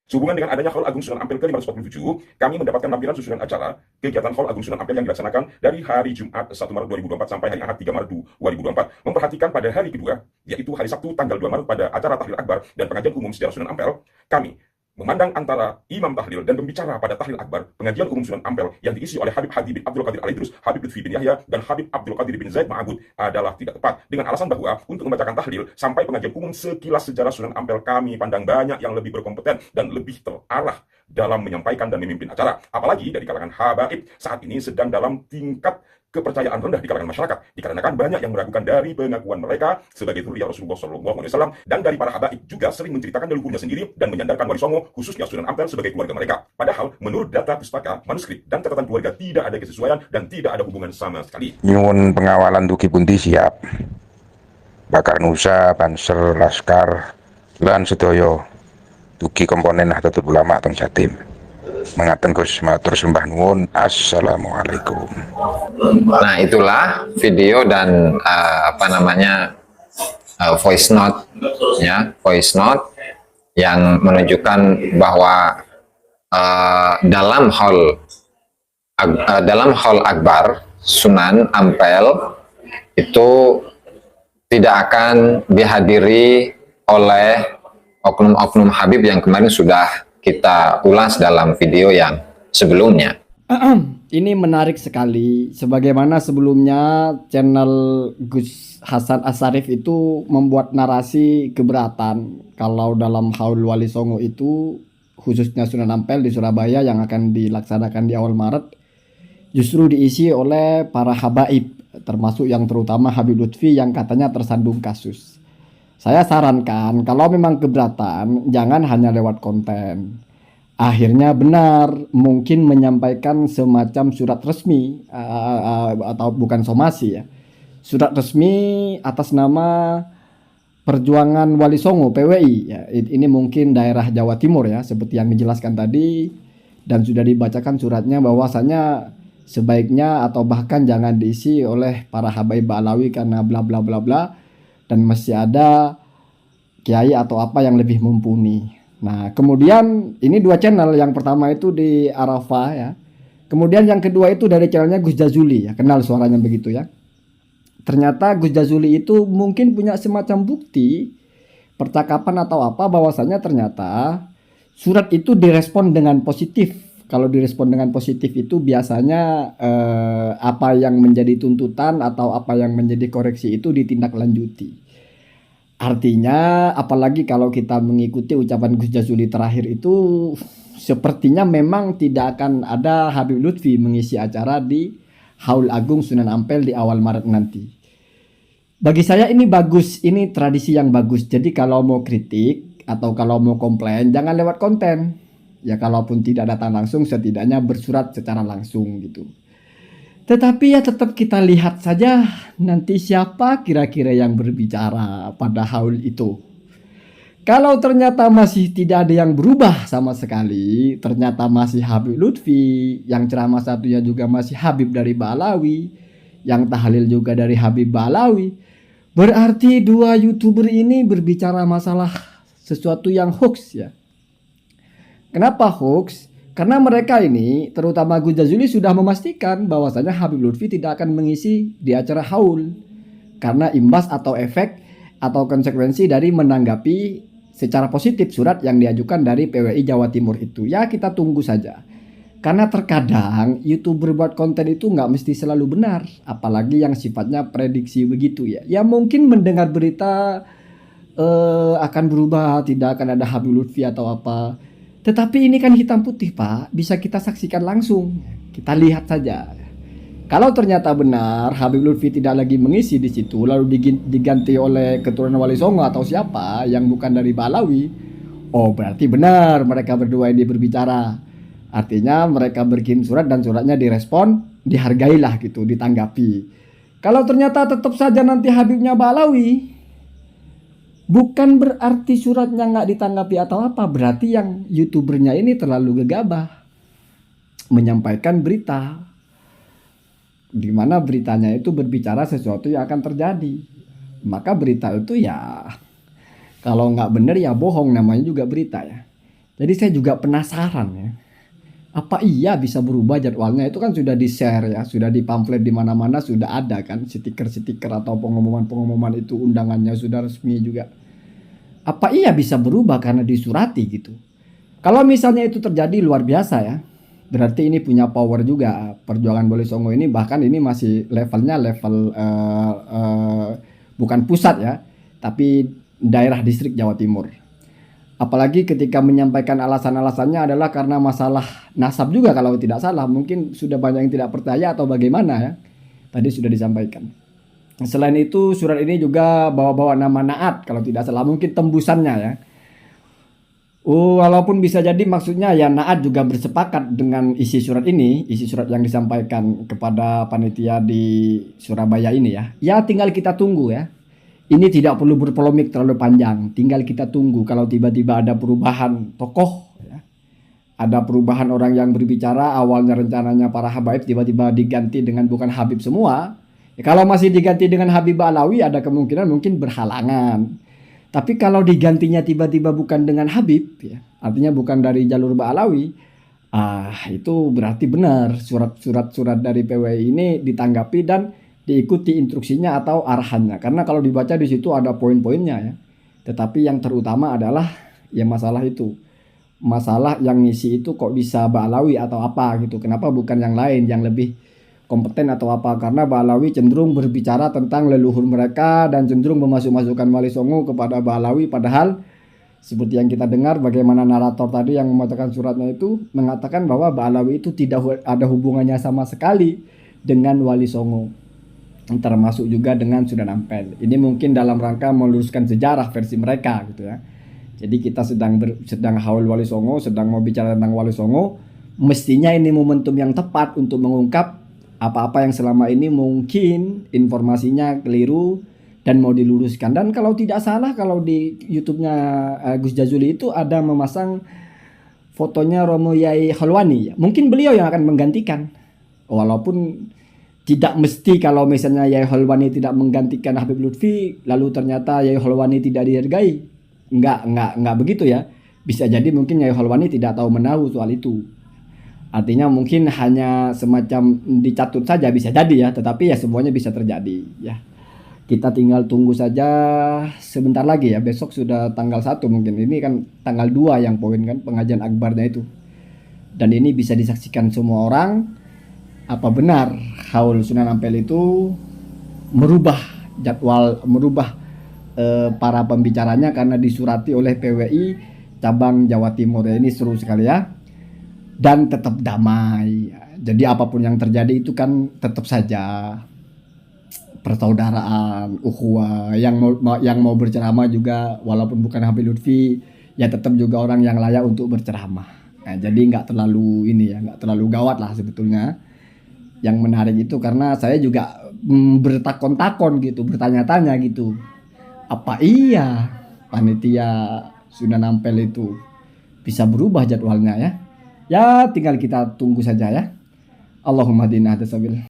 Sehubungan dengan adanya Haul Agung Sunan Ampel ke-547, kami mendapatkan lampiran susunan acara kegiatan Haul Agung Sunan Ampel yang dilaksanakan dari hari Jumat 1 Maret 2024 sampai hari Ahad 3 Maret 2024, memperhatikan pada hari kedua, yaitu hari Sabtu tanggal 2 Maret pada acara Tahlil Akbar dan pengajian umum sejarah Sunan Ampel. Kami memandang antara imam tahlil dan pembicara pada tahlil akbar pengajian umum Sunan Ampel yang diisi oleh Habib Hadi bin Abdul Qadir Al-Idrus, Habib Lutfi bin Yahya, dan Habib Abdul Qadir bin Zaid Ma'abud adalah tidak tepat, dengan alasan bahwa untuk membacakan tahlil sampai pengajian umum sekilas sejarah Sunan Ampel kami pandang banyak yang lebih berkompeten dan lebih terarah dalam menyampaikan dan memimpin acara, apalagi dari kalangan habaib saat ini sedang dalam tingkat kepercayaan rendah di kalangan masyarakat, dikarenakan banyak yang meragukan dari pengakuan mereka sebagai zuriat Rasulullah SAW, dan dari para habaib juga sering menceritakan leluhurnya sendiri dan menyandarkan Wali Songo, khususnya Sunan Ampel, sebagai keluarga mereka. Padahal menurut data pustaka, manuskrip, dan catatan keluarga tidak ada kesesuaian dan tidak ada hubungan sama sekali. Nyuwun pengawalan duki pundi siap. Bakar Nusa, Banser, Laskar, lan sedaya duki komponen Nahdlatul Ulama teng Jatim. Mengaten Gus, matur sembah nuwun. Assalamualaikum. Nah, itulah video dan voice note ya, voice note yang menunjukkan bahwa dalam haul akbar Sunan Ampel itu tidak akan dihadiri oleh oknum-oknum Habib yang kemarin sudah kita ulas dalam video yang sebelumnya. Ini menarik sekali. Sebagaimana sebelumnya channel Gus Hasan Asarif itu membuat narasi keberatan kalau dalam Haul Wali Songo itu, khususnya Sunan Ampel di Surabaya yang akan dilaksanakan di awal Maret, justru diisi oleh para habaib, termasuk yang terutama Habib Lutfi yang katanya tersandung kasus. Saya sarankan kalau memang keberatan jangan hanya lewat konten. Akhirnya benar, mungkin menyampaikan semacam surat resmi atau bukan somasi ya. Surat resmi atas nama Perjuangan Wali Songo PWI ya. Ini mungkin daerah Jawa Timur ya, seperti yang dijelaskan tadi, dan sudah dibacakan suratnya bahwasanya sebaiknya atau bahkan jangan diisi oleh para habaib Ba'alawi karena bla bla bla bla, dan masih ada kiai atau apa yang lebih mumpuni. Nah, kemudian ini dua channel, yang pertama itu di Arafah ya. Kemudian yang kedua itu dari channelnya Gus Jazuli ya, kenal suaranya begitu ya. Ternyata Gus Jazuli itu mungkin punya semacam bukti percakapan atau apa bahwasanya ternyata surat itu direspon dengan positif. Kalau direspon dengan positif itu biasanya apa yang menjadi tuntutan atau apa yang menjadi koreksi itu ditindaklanjuti. Artinya apalagi kalau kita mengikuti ucapan Gus Jazuli terakhir itu, sepertinya memang tidak akan ada Habib Lutfi mengisi acara di Haul Agung Sunan Ampel di awal Maret nanti. Bagi saya ini bagus, ini tradisi yang bagus. Jadi kalau mau kritik atau kalau mau komplain jangan lewat konten. Ya kalaupun tidak datang langsung setidaknya bersurat secara langsung gitu. Tetapi ya tetap kita lihat saja nanti siapa kira-kira yang berbicara pada haul itu. Kalau ternyata masih tidak ada yang berubah sama sekali, ternyata masih Habib Lutfi, yang ceramah satunya juga masih Habib dari Ba'alawi, yang tahlil juga dari Habib Ba'alawi, berarti dua YouTuber ini berbicara masalah sesuatu yang hoax ya. Kenapa hoax? Karena mereka ini, terutama Gus Jazuli, sudah memastikan bahwasanya Habib Lutfi tidak akan mengisi di acara haul karena imbas atau efek atau konsekuensi dari menanggapi secara positif surat yang diajukan dari PWI Jawa Timur itu. Ya kita tunggu saja. Karena terkadang YouTuber buat konten itu nggak mesti selalu benar, apalagi yang sifatnya prediksi begitu ya. Ya mungkin mendengar berita akan berubah, tidak akan ada Habib Lutfi atau apa. Tetapi ini kan hitam putih Pak, bisa kita saksikan langsung, kita lihat saja. Kalau ternyata benar Habib Lutfi tidak lagi mengisi di situ, lalu diganti oleh keturunan Wali Songo atau siapa yang bukan dari Ba'alawi, oh berarti benar mereka berdua ini berbicara. Artinya mereka berkirim surat dan suratnya direspon, dihargailah gitu, ditanggapi. Kalau ternyata tetap saja nanti Habibnya Ba'alawi, bukan berarti suratnya nggak ditanggapi atau apa, berarti yang YouTubernya ini terlalu gegabah menyampaikan berita, di mana beritanya itu berbicara sesuatu yang akan terjadi. Maka berita itu ya kalau nggak benar ya bohong, namanya juga berita ya. Jadi saya juga penasaran ya. Apa iya bisa berubah jadwalnya? Itu kan sudah di-share ya, sudah di pamflet di mana-mana sudah ada kan stiker-stiker atau pengumuman-pengumuman itu, undangannya sudah resmi juga. Apa iya bisa berubah karena disurati gitu? Kalau misalnya itu terjadi luar biasa ya. Berarti ini punya power juga perjuangan Wali Songo ini, bahkan ini masih levelnya level bukan pusat ya, tapi daerah distrik Jawa Timur. Apalagi ketika menyampaikan alasan-alasannya adalah karena masalah nasab juga kalau tidak salah. Mungkin sudah banyak yang tidak percaya atau bagaimana ya. Tadi sudah disampaikan. Selain itu surat ini juga bawa-bawa nama Naat kalau tidak salah. Mungkin tembusannya ya. Walaupun bisa jadi maksudnya ya Naat juga bersepakat dengan isi surat ini. Isi surat yang disampaikan kepada panitia di Surabaya ini ya. Ya tinggal kita tunggu ya. Ini tidak perlu berpolemik terlalu panjang, tinggal kita tunggu kalau tiba-tiba ada perubahan tokoh, ya. Ada perubahan orang yang berbicara, awalnya rencananya para habaib tiba-tiba diganti dengan bukan Habib semua. Ya, kalau masih diganti dengan Habib Alawi ada kemungkinan mungkin berhalangan. Tapi kalau digantinya tiba-tiba bukan dengan Habib, ya, artinya bukan dari jalur Ba'alawi, itu berarti benar surat dari PWI ini ditanggapi dan diikuti instruksinya atau arahannya, karena kalau dibaca di situ ada poin-poinnya ya. Tetapi yang terutama adalah ya masalah itu, masalah yang ngisi itu kok bisa Ba'alawi atau apa gitu, kenapa bukan yang lain yang lebih kompeten atau apa, karena Ba'alawi cenderung berbicara tentang leluhur mereka dan cenderung memasuk-masukkan Wali Songo kepada Ba'alawi, padahal seperti yang kita dengar bagaimana narator tadi yang membacakan suratnya itu mengatakan bahwa Ba'alawi itu tidak ada hubungannya sama sekali dengan Wali Songo, termasuk juga dengan Sunan Ampel. Ini mungkin dalam rangka meluruskan sejarah versi mereka gitu ya. Jadi kita sedang haul Wali Songo, sedang mau bicara tentang Wali Songo, mestinya ini momentum yang tepat untuk mengungkap apa-apa yang selama ini mungkin informasinya keliru dan mau diluruskan. Dan kalau tidak salah, kalau di YouTube-nya Gus Jazuli itu ada memasang fotonya Romo Yai Holwani. Mungkin beliau yang akan menggantikan. Walaupun tidak mesti kalau misalnya Yai Holwani tidak menggantikan Habib Lutfi, lalu ternyata Yai Holwani tidak dihargai. Enggak begitu ya. Bisa jadi mungkin Yai Holwani tidak tahu menahu soal itu. Artinya mungkin hanya semacam dicatut saja, bisa jadi ya. Tetapi ya semuanya bisa terjadi ya. Kita tinggal tunggu saja sebentar lagi ya. Besok sudah tanggal 1 mungkin. Ini kan tanggal 2 yang poin kan pengajian akbarnya itu. Dan ini bisa disaksikan semua orang. Apa benar haul Sunan Ampel itu merubah jadwal, merubah para pembicaranya karena disurati oleh PWI cabang Jawa Timur ya. Ini seru sekali ya. Dan tetap damai. Jadi apapun yang terjadi itu kan tetap saja persaudaraan, ukhuwah. Yang mau berceramah juga walaupun bukan Habib Lutfi, ya tetap juga orang yang layak untuk berceramah. Nah, jadi nggak terlalu nggak terlalu gawat lah sebetulnya. Yang menarik itu karena saya juga bertakon-takon gitu, bertanya-tanya gitu. Apa iya panitia Sunan Ampel itu bisa berubah jadwalnya ya? Ya tinggal kita tunggu saja ya. Allahumma hadina hadasabil.